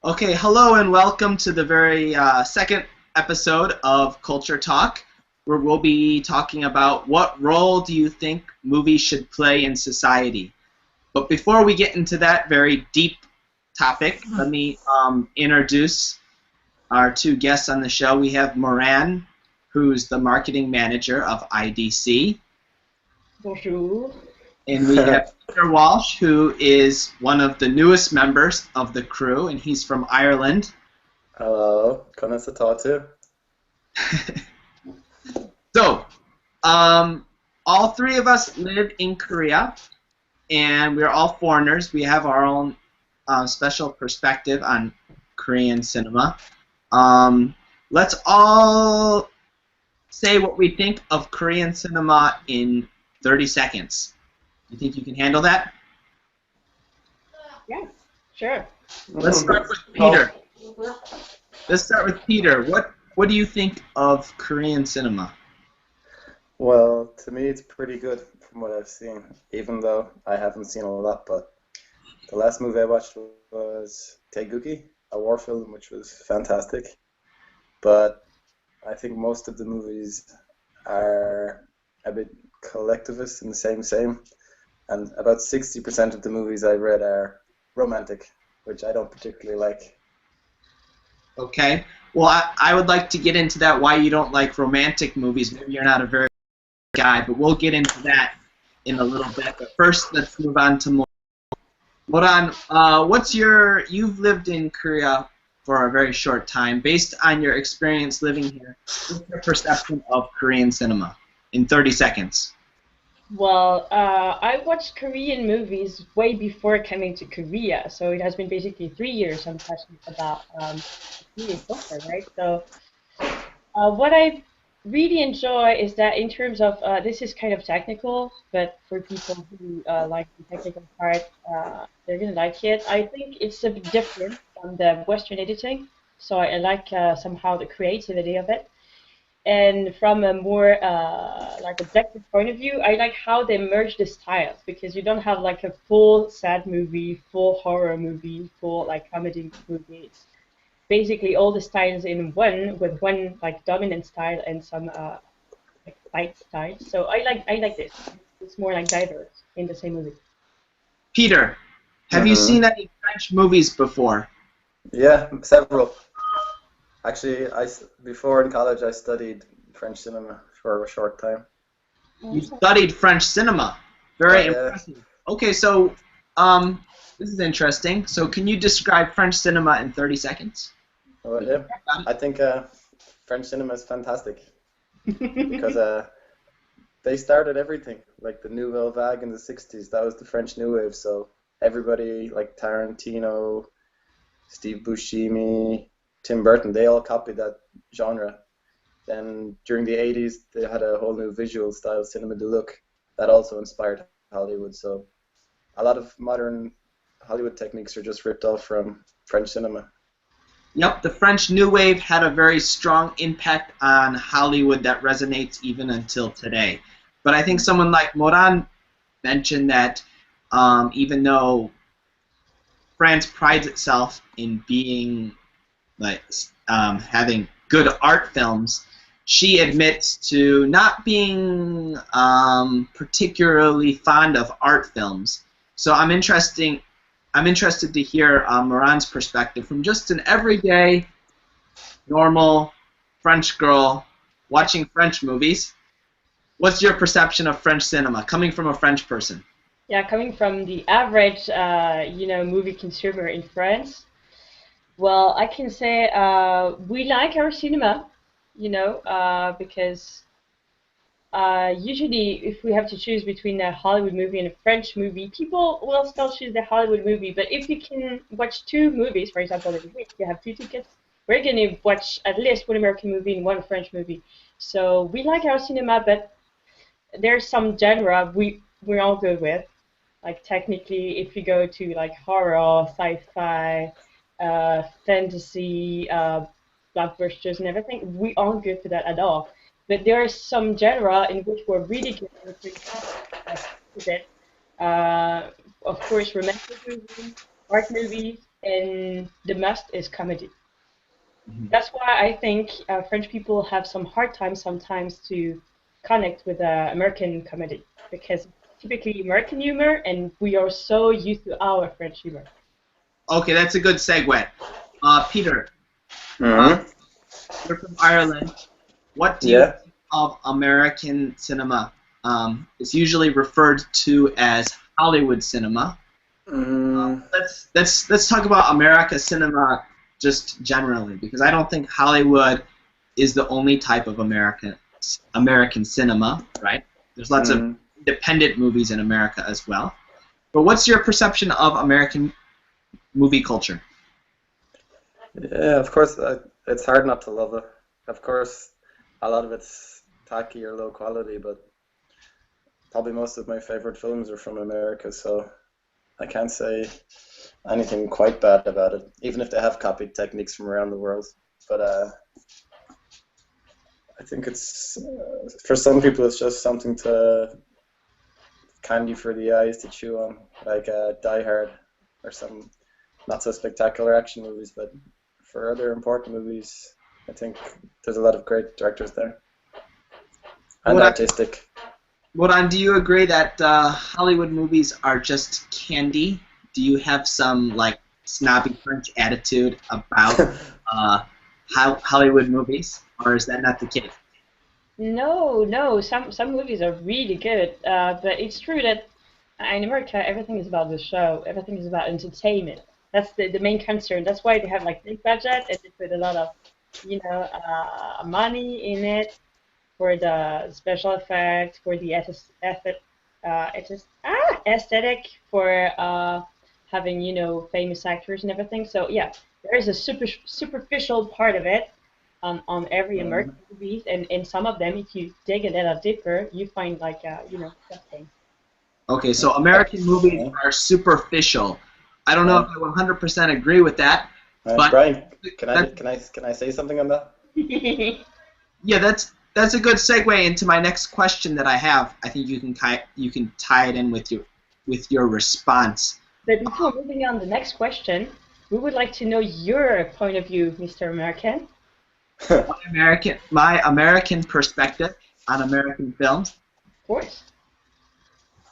Okay, hello and welcome to the very second episode of Culture Talk, where we'll be talking about what role do you think movies should play in society. But before we get into that very deep topic, let me introduce our two guests on the show. We have Moran, who's the marketing manager of IDC, Bonjour. and we have Peter Walsh, who is one of the newest members of the crew, and he's from Ireland. Hello, nice to talk to. So, all three of us live in Korea, and we're all foreigners. We have our own special perspective on Korean cinema. Let's all say what we think of Korean cinema in 30 seconds. You think you can handle that? Yeah, sure. Let's start with Peter. What do you think of Korean cinema? Well, to me it's pretty good from what I've seen, even though I haven't seen a lot, but the last movie I watched was Taeguki, a war film, which was fantastic. But I think most of the movies are a bit collectivist and the same. And about 60% of the movies I read are romantic, which I don't particularly like. Okay. Well, I would like to get into that, why you don't like romantic movies. Maybe you're not a very good guy, but we'll get into that in a little bit. But first, let's move on to Moran. You've lived in Korea for a very short time. Based on your experience living here, what's your perception of Korean cinema in 30 seconds? Well, I watched Korean movies way before coming to Korea, so it has been basically 3 years I'm passionate about Korean culture, right? So, what I really enjoy is that in terms of this is kind of technical, but for people who like the technical part, they're gonna like it. I think it's a bit different from the Western editing, so I like somehow the creativity of it. And from a more like objective point of view, I like how they merge the styles because you don't have like a full sad movie, full horror movie, full like comedy movie. It's basically all the styles in one with one like dominant style and some like light styles. So I like this. It's more like diverse in the same movie. Peter, have you seen any French movies before? Yeah, several. Actually, before in college I studied French cinema for a short time. You studied French cinema. Very Yeah. impressive. Okay, so this is interesting. So can you describe French cinema in 30 seconds? Well, yeah. I think French cinema is fantastic because they started everything, like the Nouvelle Vague in the 60s. That was the French New Wave, so everybody like Tarantino, Steve Buscemi, Tim Burton, they all copied that genre. Then during the 80s, they had a whole new visual style, cinema de look, that also inspired Hollywood. So a lot of modern Hollywood techniques are just ripped off from French cinema. Yep, the French New Wave had a very strong impact on Hollywood that resonates even until today. But I think someone like Moran mentioned that even though France prides itself in being like having good art films, she admits to not being particularly fond of art films. So I'm interested to hear Moran's perspective from just an everyday, normal French girl watching French movies. What's your perception of French cinema, coming from a French person? Yeah, coming from the average movie consumer in France. Well, I can say we like our cinema, because usually if we have to choose between a Hollywood movie and a French movie, people will still choose the Hollywood movie. But if you can watch two movies, for example, every week, you have two tickets, we're going to watch at least one American movie and one French movie. So we like our cinema, but there's some genre we're all good with. Like technically, if you go to like horror, sci-fi, fantasy, blockbusters and everything, we aren't good for that at all. But there are some genre in which we're really good at, for example, with it. Of course, romantic movies, art movies, and the must is comedy. Mhm. That's why I think French people have some hard time sometimes to connect with American comedy because typically American humor, and we are so used to our French humor. Okay, that's a good segue. Peter, uh, Hmm. you're from Ireland. What do you Yeah. think of American cinema? It's usually referred to as Hollywood cinema. Mm, Let's talk about America cinema just generally, because I don't think Hollywood is the only type of American cinema, right? There's lots of mm. independent movies in America as well. But what's your perception of American movie culture? Yeah, of course, it's hard not to love it. Of course, a lot of it's tacky or low quality, but probably most of my favorite films are from America, so I can't say anything quite bad about it, even if they have copied techniques from around the world. But I think it's for some people, it's just something to candy for the eyes to chew on, like Die Hard or some not so spectacular action movies. But for other important movies, I think there's a lot of great directors there and Moran, artistic. Moran, do you agree that Hollywood movies are just candy? Do you have some like snobby French attitude about uh, Hollywood movies, or is that not the case? No, no, some movies are really good, but it's true that in America everything is about the show, everything is about entertainment. That's the main concern. That's why they have like big budget and they put a lot of, money in it for the special effects, for the aesthetic, for having famous actors and everything. So yeah, there is a superficial part of it on every American Mhm. movies, and in some of them, if you dig a little deeper, you find like something. Okay, so American movies Yeah. are superficial. I don't know if Yeah. I 100% agree with that, but Brian, that's can I say something on that? yeah, that's a good segue into my next question that I have. I think you can tie it in with your response. But before moving on, the next question, we would like to know your point of view, Mr. American. My American perspective on American films. Of course.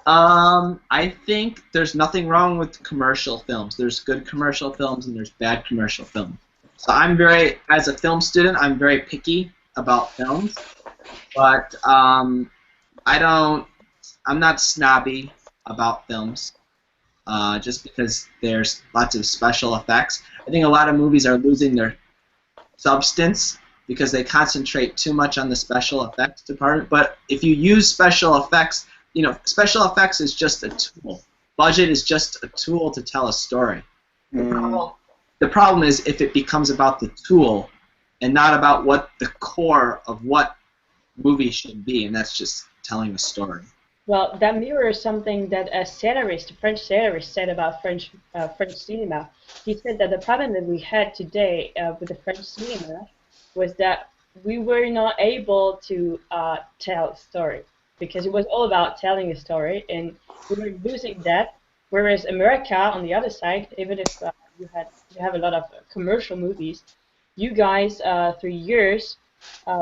I think there's nothing wrong with commercial films. There's good commercial films and there's bad commercial films. So as a film student, I'm very picky about films, but I don't, I'm not snobby about films, just because there's lots of special effects. I think a lot of movies are losing their substance because they concentrate too much on the special effects department. But if you use special effects, special effects is just a tool. Budget is just a tool to tell a story. The Mm, problem, the problem is if it becomes about the tool and not about what the core of what movie should be, and that's just telling a story. Well, that mirrors something that a French satirist, said about French cinema. He said that the problem that we had today with the French cinema was that we were not able to tell a story because it was all about telling a story, and we were losing that. Whereas America, on the other side, even if you have a lot of commercial movies, you guys through years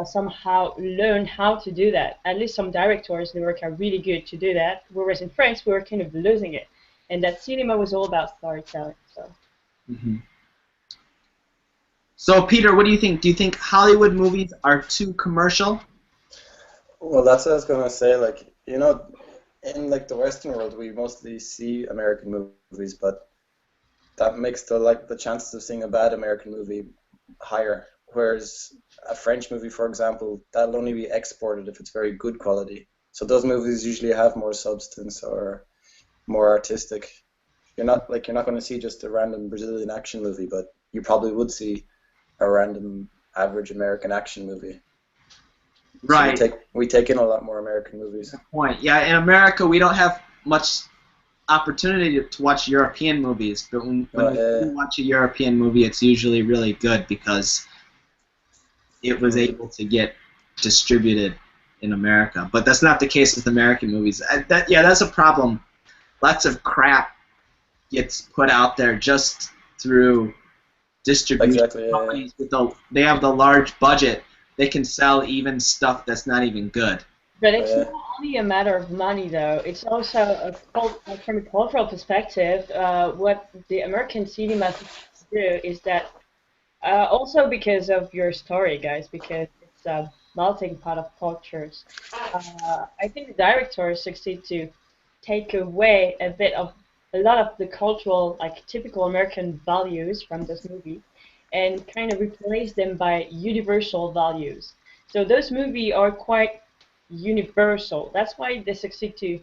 somehow learn how to do that. At least some directors in America are really good to do that. Whereas in France, we were kind of losing it, and that cinema was all about storytelling. So. Hmm. So, Peter, what do you think? Do you think Hollywood movies are too commercial? well, that's what I was gonna say. Like, in like the Western world, we mostly see American movies, but that makes the chances of seeing a bad American movie higher. Whereas a French movie, for example, that'll only be exported if it's very good quality. So those movies usually have more substance or more artistic. You're not going to see just a random Brazilian action movie, but you probably would see a random average American action movie. So we Right. take we take in a lot more American movies. Point. Yeah, in America, we don't have much opportunity to watch European movies, but when we do Uh, watch a European movie, it's usually really good because it was mm, able to get distributed in America. But that's not the case with American movies. Yeah, that's a problem. Lots of crap gets put out there just through distribution Exactly. Yeah, yeah. companies they have the large budget. They can sell even stuff that's not even good. But Oh, it's yeah. not only a matter of money, though. It's also from a cultural perspective. What the American cinema do is that also because of your story, guys, because it's a melting pot of cultures. I think the directors succeed to take away a lot of the cultural, like typical American values from this movie, and kind of replace them by universal values. So those movies are quite universal. That's why they succeed to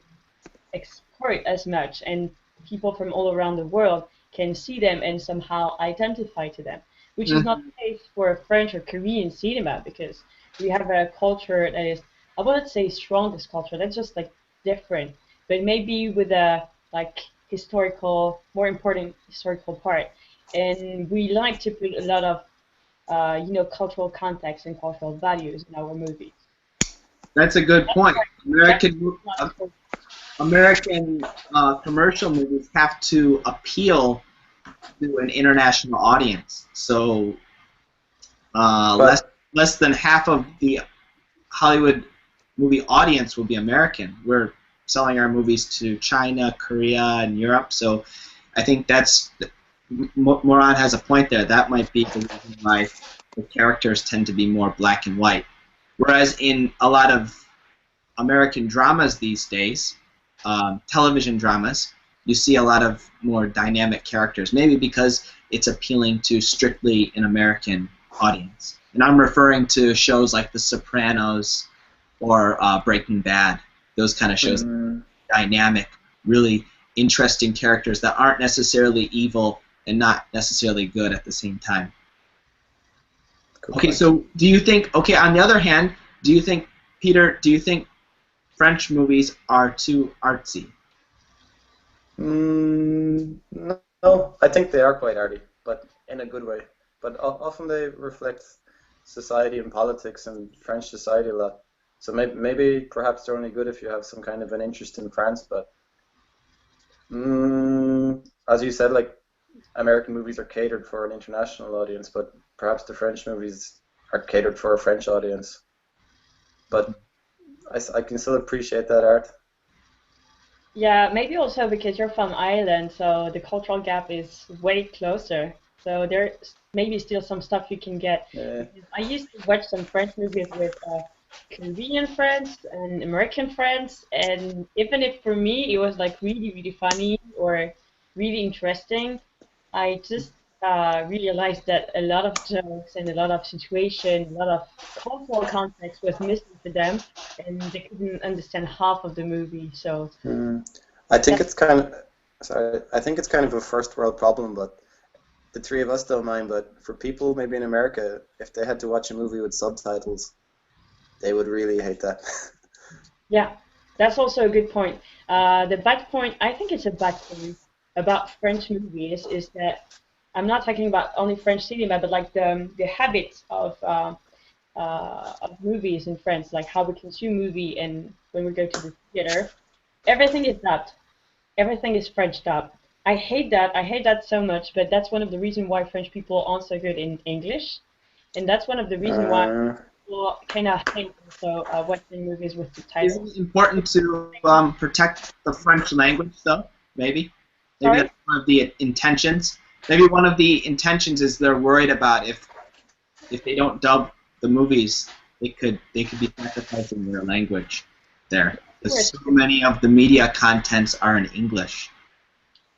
export as much, and people from all around the world can see them and somehow identify to them, which is not Mhm. the case for French or Korean cinema because we have a culture that is, I wouldn't say strongest culture, that's just like different, but maybe with a like historical, more important historical part. And we like to put a lot of, cultural context and cultural values in our movies. That's a good That's point. that's American not important. American commercial movies have to appeal to an international audience. So less But less than half of the Hollywood movie audience will be American. We're selling our movies to China, Korea, and Europe. So I think that's Moran has a point there. That might be the reason why the characters tend to be more black and white. Whereas in a lot of American dramas these days, television dramas, you see a lot of more dynamic characters. Maybe because it's appealing to strictly an American audience. And I'm referring to shows like The Sopranos or Breaking Bad. Those kind of shows, mm, dynamic, really interesting characters that aren't necessarily evil and not necessarily good at the same time. good Okay, point. so do you think? Okay, on the other hand, do you think, Peter? Do you think French movies are too artsy? No, I think they are quite arty, but in a good way. But often they reflect society and politics and French society a lot. So maybe perhaps they're only good if you have some kind of an interest in France. But as you said, like American movies are catered for an international audience, but perhaps the French movies are catered for a French audience. But I can still appreciate that art. Yeah, maybe also because you're from Ireland, so the cultural gap is way closer. So there's maybe still some stuff you can get. Yeah. Because I used to watch some French movies with Korean friends and American friends, and even if for me it was like really, really funny or really interesting, I just realized that a lot of jokes and a lot of situation, a lot of cultural context was missing for them, and they couldn't understand half of the movie. So. Hmm. I think That's it's kind of, sorry, I think it's kind of a first world problem, but the three of us don't mind. But for people maybe in America, if they had to watch a movie with subtitles, they would really hate that. Yeah, that's also a good point. The bad point, I think it's a bad thing about French movies is that I'm not talking about only French cinema, but like the habits of movies in France, like how we consume movie and when we go to the theater, everything is dubbed. Everything is French dubbed. I hate that. I hate that so much, but that's one of the reasons why French people aren't so good in English, and that's one of the reasons why Uh, people kind of hate also watching movies with Is subtitles. it important to protect the French language, though? Maybe. Maybe Sorry? that's one of the intentions. Maybe one of the intentions is they're worried about if they don't dub the movies, they could be sacrificing their language there. Because so many of the media contents are in English.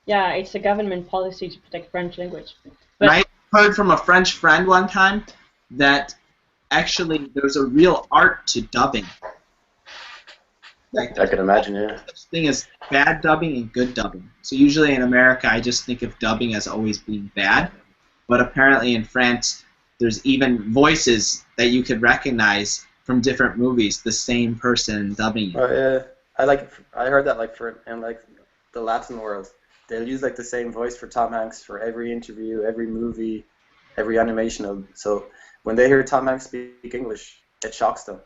Yeah, it's a government policy to protect French language. And But I heard from a French friend one time that actually there's a real art to dubbing. Like I there's can imagine, yeah. such thing as bad dubbing and good dubbing. So usually in America, I just think of dubbing as always being bad, but apparently in France, there's even voices that you could recognize from different movies, the same person dubbing it. Oh yeah, I heard that like for in like the Latin world, they'll use like the same voice for Tom Hanks for every interview, every movie, every animation. So when they hear Tom Hanks speak English, it shocks them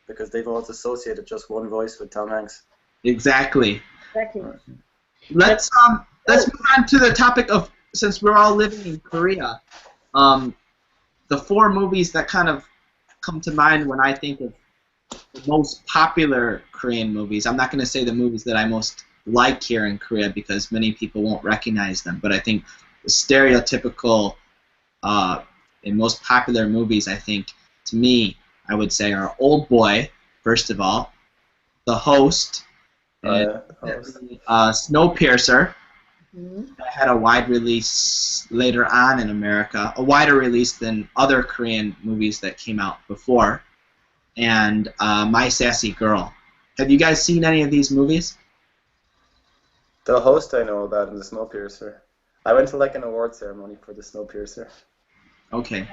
because they've always associated just one voice with Tom Hanks. Exactly. exactly. Right. But Let's let's move on to the topic of, since we're all living in Korea, the 4 movies that kind of come to mind when I think of the most popular Korean movies. I'm not going to say the movies that I most like here in Korea because many people won't recognize them, but I think the stereotypical and most popular movies, I think, to me, I would say are Old Boy, first of all, The Host, and Snowpiercer. That had a wide release later on in America, a wider release than other Korean movies that came out before, and My Sassy Girl. Have you guys seen any of these movies? The Host I know about, and the Snowpiercer. I went to like an award ceremony for the Snowpiercer. Okay.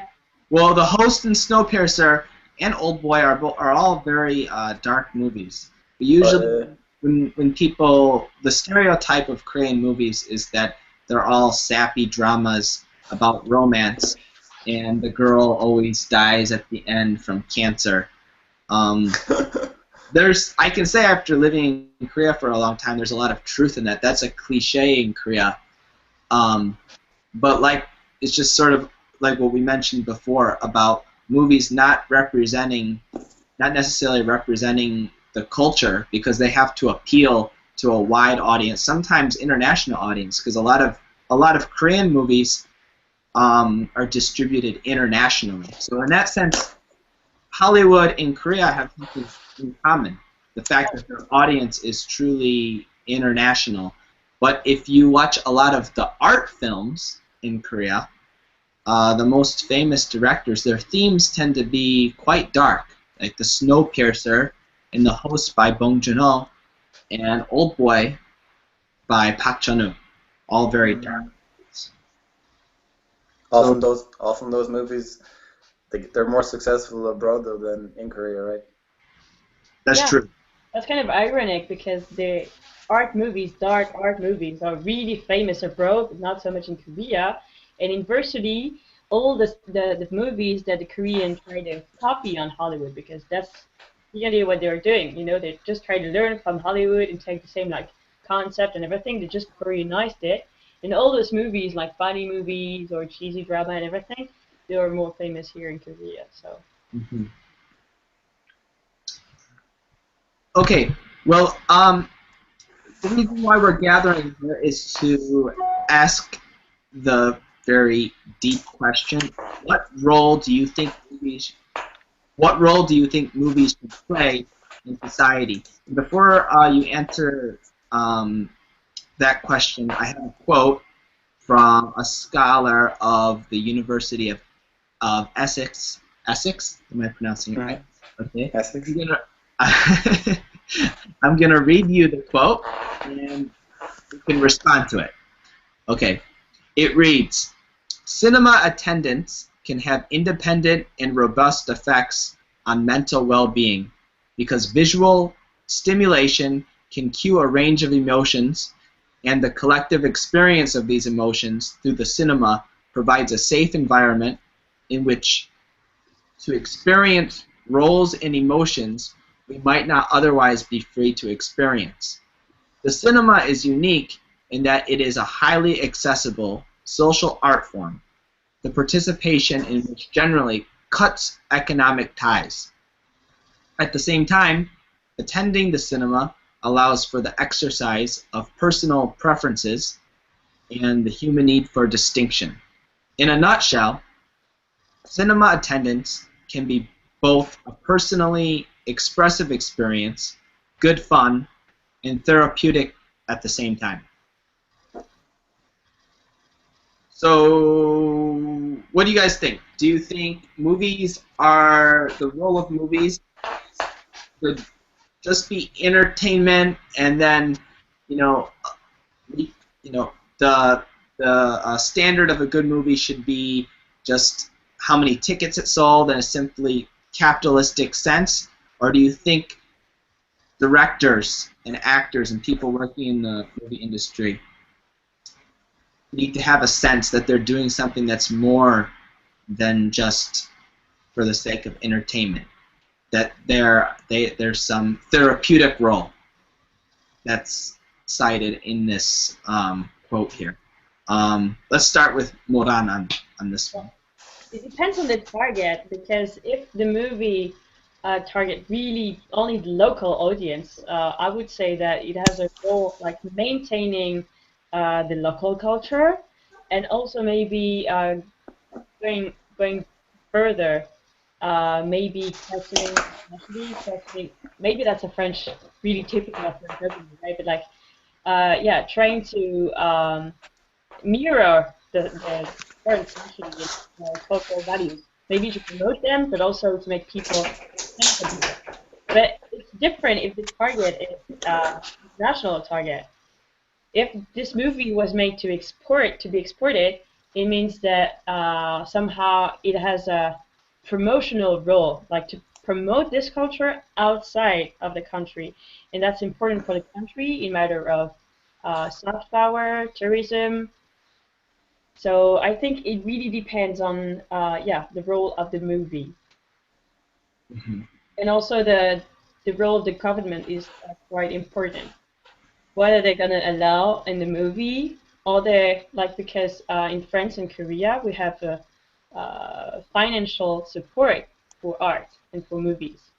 Well, The Host and Snowpiercer and Old Boy are all very dark movies. But usually, when people, the stereotype of Korean movies is that they're all sappy dramas about romance, and the girl always dies at the end from cancer. I can say after living in Korea for a long time, there's a lot of truth in that. That's a cliche in Korea. But like, it's just sort of like what we mentioned before about movies not necessarily representing the culture because they have to appeal to a wide audience, sometimes international audience, because a lot of Korean movies are distributed internationally. So in that sense, Hollywood and Korea have something in common, the fact that their audience is truly international. But if you watch a lot of the art films in Korea, the most famous directors, their themes tend to be quite dark, like the Snowpiercer and The Host by Bong Joon-ho and Old Boy by Park Chan-wook, all very dark. Often those movies, they're more successful abroad though than in Korea, right? That's true. That's kind of ironic because the dark art movies, are really famous abroad, not so much in Korea. And inversely, all the movies that the Koreans try to copy on Hollywood, because that's really what they're doing. You know, they just try to learn from Hollywood and take the same like concept and everything. They just Koreanized it. And all those movies, like funny movies or cheesy drama and everything, they are more famous here in Korea. So. Mm-hmm. Okay. Well, the reason why we're gathering here is to ask the very deep question: what role do you think movies should play in society? And before you answer that question, I have a quote from a scholar of the University of Essex. Essex? Am I pronouncing it right? Okay. Essex. I'm gonna read you the quote, and you can respond to it. Okay. It reads, "Cinema attendance can have independent and robust effects on mental well-being because visual stimulation can cue a range of emotions, and the collective experience of these emotions through the cinema provides a safe environment in which to experience roles and emotions we might not otherwise be free to experience. The cinema is unique in that it is a highly accessible social art form, the participation in which generally cuts economic ties. At the same time, attending the cinema allows for the exercise of personal preferences and the human need for distinction. In a nutshell, cinema attendance can be both a personally expressive experience, good fun, and therapeutic at the same time." So, what do you guys think? Do you think the role of movies should just be entertainment, and then, the standard of a good movie should be just how many tickets it sold in a simply capitalistic sense? Or do you think directors and actors and people working in the movie industry need to have a sense that they're doing something that's more than just for the sake of entertainment, that there's some therapeutic role that's cited in this quote here. Let's start with Moran on this one. It depends on the target, because if the movie target really only the local audience, I would say that it has a role like maintaining the local culture, and also maybe going further, maybe questioning, maybe that's a French, really typical of French movie, right? But like, yeah, trying to mirror the current century and cultural values. Maybe to promote them, but also to make people think about it. But it's different if the target is international target. If this movie was made to be exported, it means that somehow it has a promotional role, like to promote this culture outside of the country, and that's important for the country in matter of soft power, tourism. So I think it really depends on yeah, the role of the movie, Hmm. and also the role of the government is quite important. What are they gonna allow in the movie? Or they like, because in France and Korea we have financial support for art and for movies,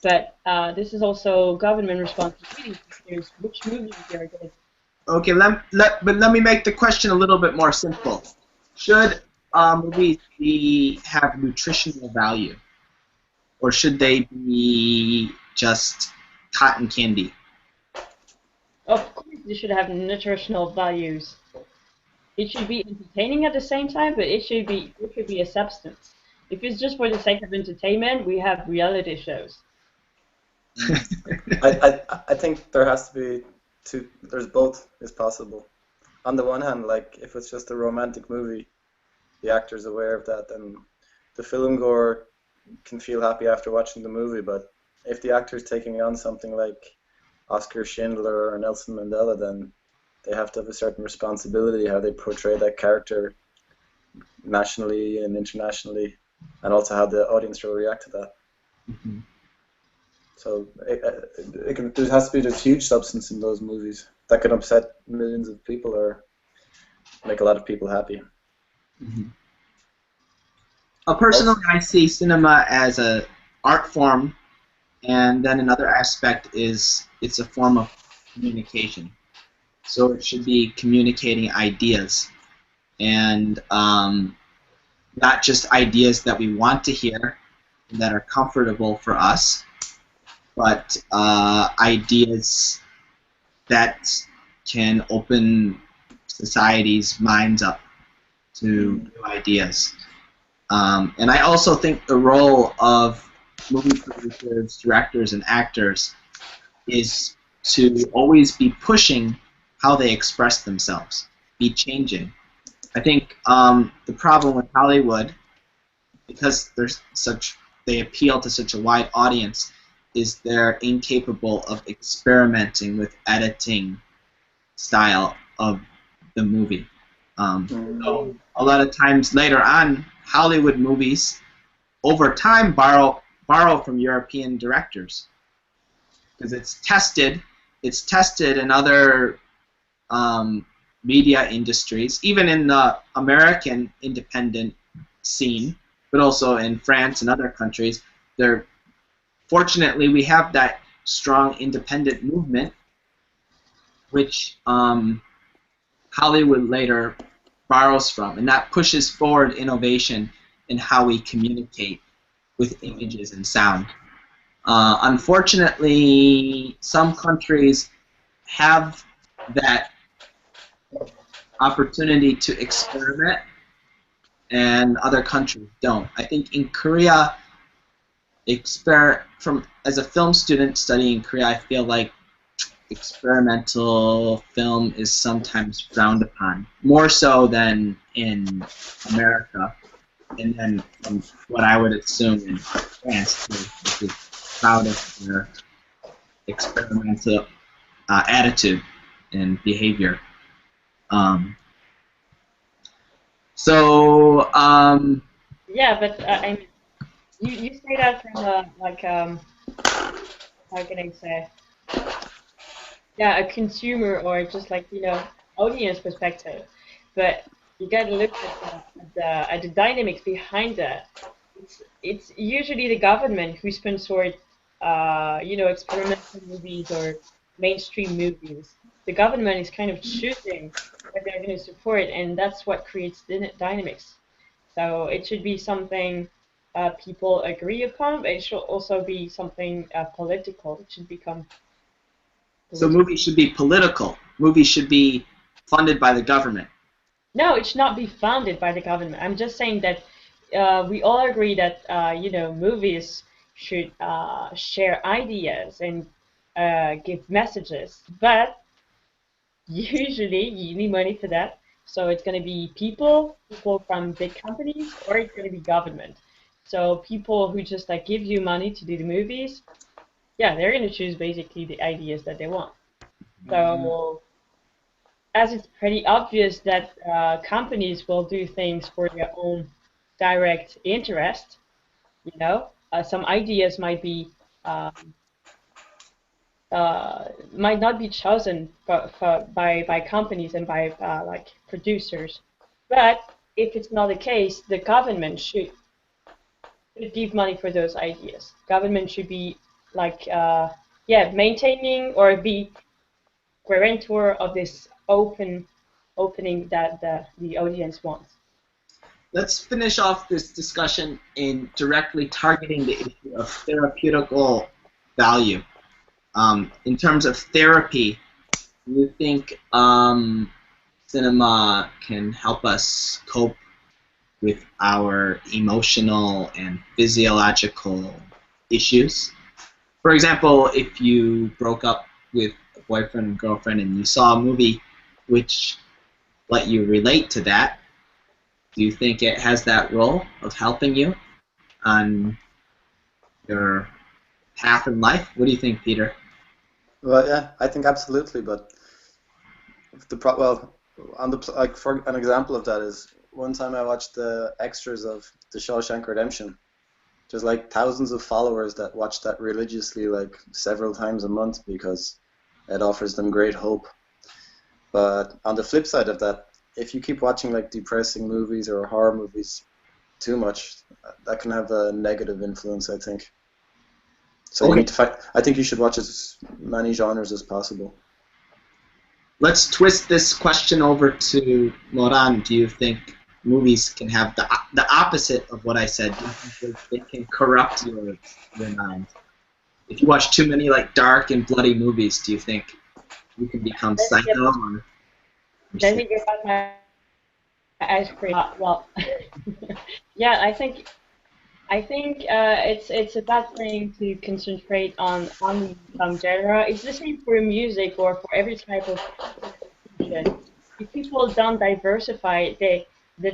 but this is also government responsibility to choose which movies they are going to. Okay, but let me make the question a little bit more simple. Should movies have nutritional value, or should they be just cotton candy? Of course, they should have nutritional values. It should be entertaining at the same time, but it should be a substance. If it's just for the sake of entertainment, we have reality shows. I think there has to be two. There's both is possible. On the one hand, like if it's just a romantic movie, the actor's aware of that, then the film goer can feel happy after watching the movie. But if the actor's taking on something like Oscar Schindler or Nelson Mandela, then they have to have a certain responsibility how they portray that character nationally and internationally, and also how the audience will react to that. Hmm. So there has to be this huge substance in those movies that can upset millions of people or make a lot of people happy. Hmm. Personally, I see cinema as a art form, and then another aspect is it's a form of communication. So it should be communicating ideas, and not just ideas that we want to hear and that are comfortable for us, but ideas that can open society's minds up to new ideas. And I also think the role of movie producers, directors, and actors is to always be pushing how they express themselves, be changing. I think the problem with Hollywood, because they appeal to such a wide audience, is they're incapable of experimenting with editing style of the movie. So a lot of times later on, Hollywood movies over time borrow from European directors because it's tested. It's tested in other media industries, even in the American independent scene, but also in France and other countries. Fortunately, we have that strong independent movement, which Hollywood later borrows from, and that pushes forward innovation in how we communicate with images and sound. Unfortunately, some countries have that opportunity to experiment, and other countries don't. I think in Korea, as a film student studying in Korea, I feel like experimental film is sometimes frowned upon, more so than in America, and then from what I would assume in France, which is proud of their experimental attitude and behavior. Um, so, Yeah, but I mean, you say that from a like how can I say? Yeah, a consumer, or just like, audience perspective, but you got to look at the dynamics behind that. It's usually the government who sponsors, experimental movies or mainstream movies. The government is kind of choosing what they're going to support, and that's what creates dynamics. So it should be something people agree upon, but it should also be something political. It should become So political. movies should be political. Movies should be funded by the government. No, it should not be funded by the government. I'm just saying that we all agree that movies should share ideas and give messages, but usually you need money for that. So it's going to be people from big companies, or it's going to be government. So people who just like give you money to do the movies, yeah, they're going to choose basically the ideas that they want. So as it's pretty obvious that companies will do things for their own direct interest, some ideas um, might not be chosen by companies and by like producers. But if it's not the case, the government should give money for those ideas. Government should be like maintaining or be guarantor of this opening that the audience wants. Let's finish off this discussion in directly targeting the issue of therapeutical value. In terms of therapy, do you think cinema can help us cope with our emotional and physiological issues? For example, if you broke up with a boyfriend and girlfriend and you saw a movie which let you relate to that, do you think it has that role of helping you on your path in life? What do you think, Peter? Well, yeah, I think absolutely. But like for an example of that is one time I watched the extras of The Shawshank Redemption. There's like thousands of followers that watch that religiously, like several times a month, because it offers them great hope. But on the flip side of that, if you keep watching like depressing movies or horror movies too much, that can have a negative influence, I think. So you Okay, need to find. I think you should watch as many genres as possible. let's twist this question over to Moran. Do you think movies can have the opposite of what I said? Do you think they can corrupt your mind? If you watch too many like dark and bloody movies, do you think you can become Let me get, psycho or let me get back my ice cream. Well, yeah, I think it's a bad thing to concentrate on only some genre. It's the same for music or for every type of institution. If people don't diversify, they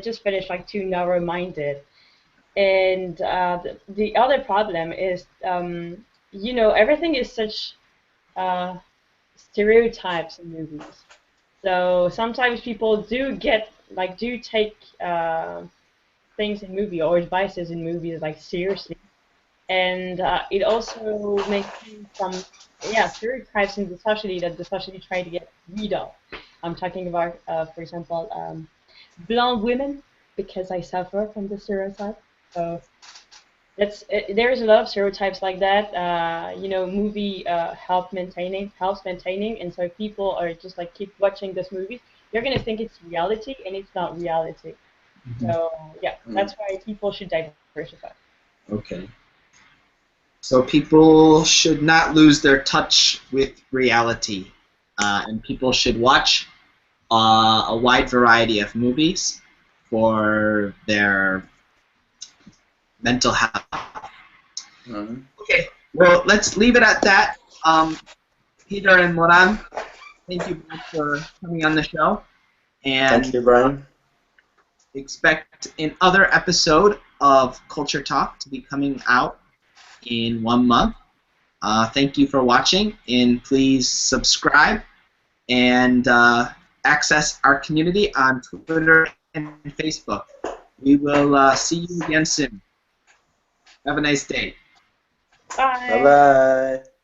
just finish like too narrow-minded. And the other problem is, everything is such uh, stereotypes in movies. So sometimes people do take things in movie or advices in movies like seriously, and it also makes some stereotypes in the society that the society try to get rid of. I'm talking about, for example, blonde women because I suffer from the stereotype. So there's a lot of stereotypes like that. Movie helps maintaining, and so if people are just like keep watching this movie, they're gonna think it's reality, and it's not reality. So yeah, Mm. that's why people should diversify. okay? So people should not lose their touch with reality, and people should watch a wide variety of movies for their mental health. Mhm. Okay, well, let's leave it at that. Peter and Moran, thank you both for coming on the show, Thank and you, Brian. expect another episode of Culture Talk to be coming out in 1 month. Thank you for watching, and please subscribe and access our community on Twitter and Facebook. We will see you again soon. Have a nice day. Bye Bye. bye.